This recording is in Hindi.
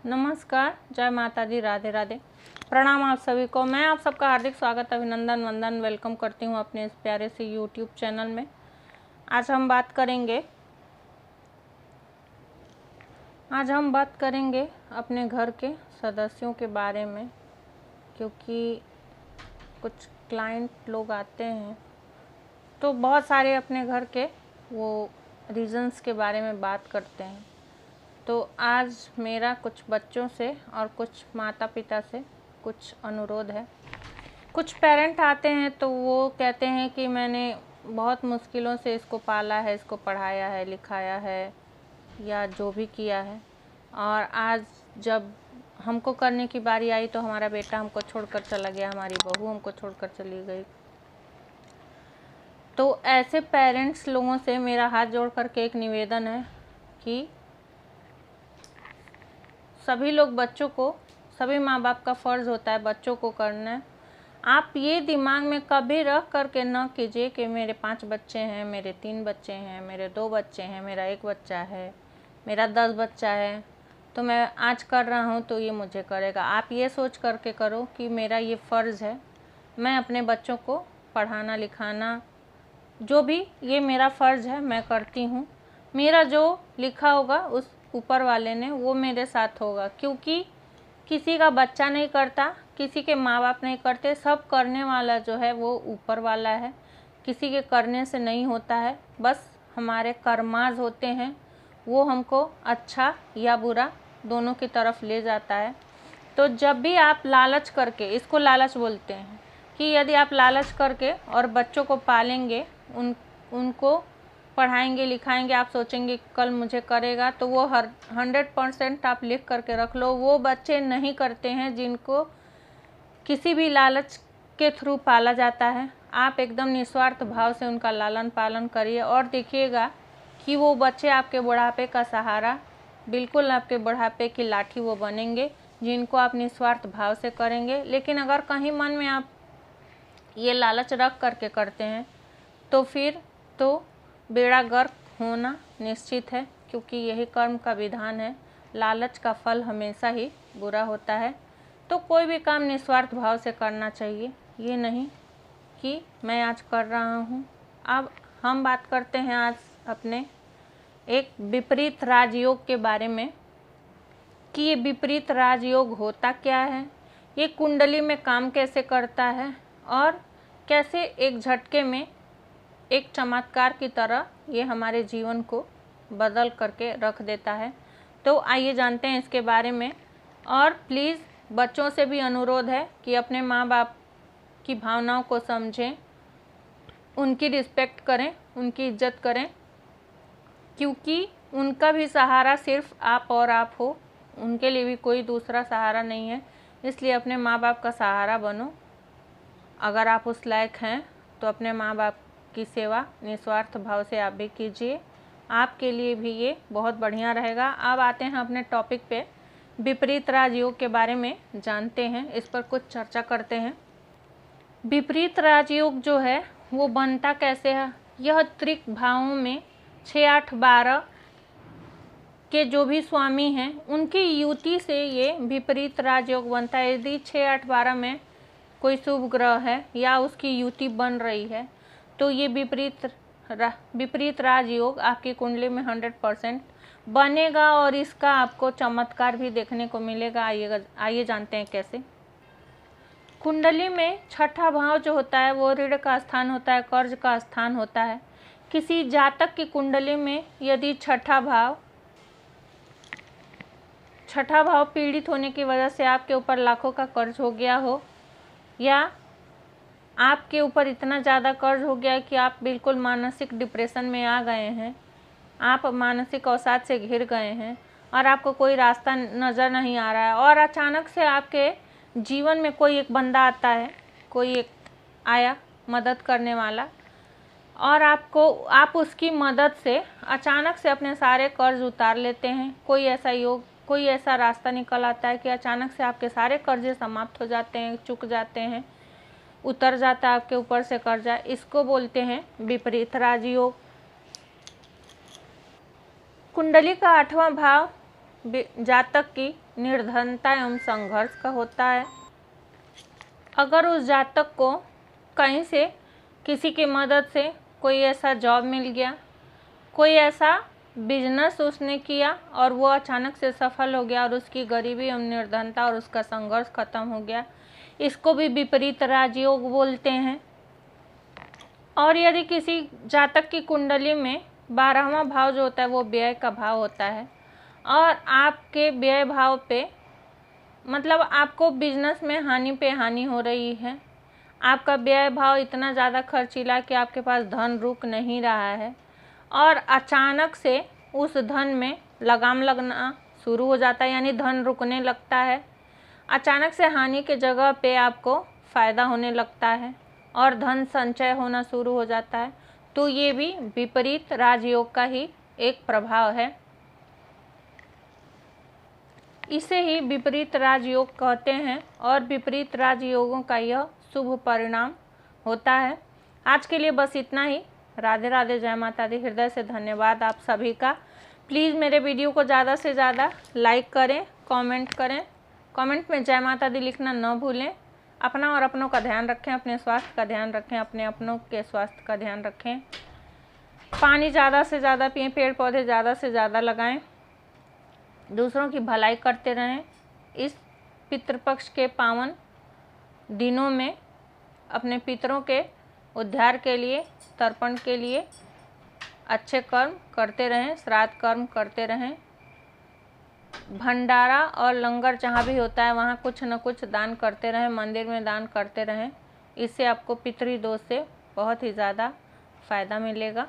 नमस्कार, जय माता दी, राधे राधे। प्रणाम आप सभी को। मैं आप सबका हार्दिक स्वागत, अभिनंदन, वंदन, वेलकम करती हूँ अपने इस प्यारे से यूट्यूब चैनल में। आज हम बात करेंगे अपने घर के सदस्यों के बारे में, क्योंकि कुछ क्लाइंट लोग आते हैं तो बहुत सारे अपने घर के वो रीजंस के बारे में बात करते हैं। तो आज मेरा कुछ बच्चों से और कुछ माता पिता से कुछ अनुरोध है। कुछ पेरेंट आते हैं तो वो कहते हैं कि मैंने बहुत मुश्किलों से इसको पाला है, इसको पढ़ाया है, लिखाया है या जो भी किया है, और आज जब हमको करने की बारी आई तो हमारा बेटा हमको छोड़कर चला गया, हमारी बहू हमको छोड़कर चली गई। तो ऐसे पेरेंट्स लोगों से मेरा हाथ जोड़ करके एक निवेदन है कि सभी लोग बच्चों को, सभी माँ बाप का फ़र्ज़ होता है बच्चों को करना है। आप ये दिमाग में कभी रख करके न कीजिए कि मेरे 5 बच्चे हैं, मेरे 3 बच्चे हैं, मेरे 2 बच्चे हैं, मेरा 1 बच्चा है, मेरा 10 बच्चा है, तो मैं आज कर रहा हूँ तो ये मुझे करेगा। आप ये सोच करके करो कि मेरा ये फ़र्ज़ है, मैं अपने बच्चों को पढ़ाना लिखाना, जो भी ये मेरा फ़र्ज़ है मैं करती हूँ। मेरा जो लिखा होगा उस ऊपर वाले ने वो मेरे साथ होगा, क्योंकि किसी का बच्चा नहीं करता, किसी के माँ बाप नहीं करते, सब करने वाला जो है वो ऊपर वाला है। किसी के करने से नहीं होता है, बस हमारे कर्माज होते हैं, वो हमको अच्छा या बुरा दोनों की तरफ ले जाता है। तो जब भी आप लालच करके, इसको लालच बोलते हैं, कि यदि आप लालच करके और बच्चों को पालेंगे, उनको पढ़ाएंगे लिखाएंगे, आप सोचेंगे कल मुझे करेगा, तो वो 100% आप लिख करके रख लो, वो बच्चे नहीं करते हैं जिनको किसी भी लालच के थ्रू पाला जाता है। आप एकदम निस्वार्थ भाव से उनका लालन पालन करिए और देखिएगा कि वो बच्चे आपके बुढ़ापे का सहारा, बिल्कुल आपके बुढ़ापे की लाठी वो बनेंगे, जिनको आप निस्वार्थ भाव से करेंगे। लेकिन अगर कहीं मन में आप ये लालच रख करके करते हैं तो फिर तो बेड़ा गर्क होना निश्चित है, क्योंकि यही कर्म का विधान है। लालच का फल हमेशा ही बुरा होता है। तो कोई भी काम निस्वार्थ भाव से करना चाहिए, ये नहीं कि मैं आज कर रहा हूँ। अब हम बात करते हैं आज अपने एक विपरीत राजयोग के बारे में, कि ये विपरीत राजयोग होता क्या है, ये कुंडली में काम कैसे करता है, और कैसे एक झटके में एक चमत्कार की तरह ये हमारे जीवन को बदल करके रख देता है। तो आइए जानते हैं इसके बारे में। और प्लीज़ बच्चों से भी अनुरोध है कि अपने माँ बाप की भावनाओं को समझें, उनकी रिस्पेक्ट करें, उनकी इज्जत करें, क्योंकि उनका भी सहारा सिर्फ आप और आप हो, उनके लिए भी कोई दूसरा सहारा नहीं है। इसलिए अपने माँ बाप का सहारा बनो। अगर आप उस लायक हैं तो अपने माँ बाप की सेवा निस्वार्थ भाव से आप भी कीजिए, आपके लिए भी ये बहुत बढ़िया रहेगा। अब आते हैं अपने टॉपिक पे, विपरीत राजयोग के बारे में जानते हैं, इस पर कुछ चर्चा करते हैं। विपरीत राजयोग जो है वो बनता कैसे है? यह त्रिक भावों में 6, 8, 12 के जो भी स्वामी हैं उनकी युति से ये विपरीत राजयोग बनता है। यदि 6, 8, 12 में कोई शुभ ग्रह है या उसकी युति बन रही है तो ये विपरीत राजयोग आपकी कुंडली में 100% बनेगा, और इसका आपको चमत्कार भी देखने को मिलेगा। आइए जानते हैं कैसे। कुंडली में 6ठा भाव जो होता है वो ऋण का स्थान होता है, कर्ज का स्थान होता है। किसी जातक की कुंडली में यदि 6ठा भाव पीड़ित होने की वजह से आपके ऊपर लाखों का कर्ज हो गया हो, या आपके ऊपर इतना ज़्यादा कर्ज हो गया है कि आप बिल्कुल मानसिक डिप्रेशन में आ गए हैं, आप मानसिक अवसाद से घिर गए हैं और आपको कोई रास्ता नज़र नहीं आ रहा है, और अचानक से आपके जीवन में कोई एक बंदा आता है, कोई एक आया मदद करने वाला, और आप उसकी मदद से अचानक से अपने सारे कर्ज उतार लेते हैं। कोई ऐसा योग, कोई ऐसा रास्ता निकल आता है कि अचानक से आपके सारे कर्जे समाप्त हो जाते हैं, चुक जाते हैं, उतर जाता है आपके ऊपर से कर्जा। इसको बोलते हैं विपरीत राजयोग। कुंडली का 8वां भाव जातक की निर्धनता एवं संघर्ष का होता है। अगर उस जातक को कहीं से किसी की मदद से कोई ऐसा जॉब मिल गया, कोई ऐसा बिजनेस उसने किया और वो अचानक से सफल हो गया और उसकी गरीबी एवं निर्धनता और उसका संघर्ष खत्म हो गया, इसको भी विपरीत राजयोग बोलते हैं। और यदि किसी जातक की कुंडली में 12वां भाव जो होता है वो व्यय का भाव होता है और आपके व्यय भाव पे मतलब आपको बिजनेस में हानि पे हानि हो रही है, आपका व्यय भाव इतना ज़्यादा खर्चीला कि आपके पास धन रुक नहीं रहा है और अचानक से उस धन में लगाम लगना शुरू हो जाता है, यानी धन रुकने लगता है। अचानक से हानि के जगह पे आपको फ़ायदा होने लगता है और धन संचय होना शुरू हो जाता है, तो ये भी विपरीत राजयोग का ही एक प्रभाव है। इसे ही विपरीत राजयोग कहते हैं और विपरीत राजयोगों का यह शुभ परिणाम होता है। आज के लिए बस इतना ही। राधे राधे, जय माता दी। हृदय से धन्यवाद आप सभी का। प्लीज़ मेरे वीडियो को ज़्यादा से ज़्यादा लाइक करें, कमेंट करें, कमेंट में जय माता दी लिखना न भूलें। अपना और अपनों का ध्यान रखें, अपने स्वास्थ्य का ध्यान रखें, अपने अपनों के स्वास्थ्य का ध्यान रखें। पानी ज़्यादा से ज़्यादा पिएं, पेड़ पौधे ज़्यादा से ज़्यादा लगाएं, दूसरों की भलाई करते रहें। इस पितृपक्ष के पावन दिनों में अपने पितरों के उद्धार के लिए, तर्पण के लिए अच्छे कर्म करते रहें, श्राद्ध कर्म करते रहें। भंडारा और लंगर जहाँ भी होता है वहाँ कुछ न कुछ दान करते रहें, मंदिर में दान करते रहें। इससे आपको पितृदोष से बहुत ही ज़्यादा फ़ायदा मिलेगा।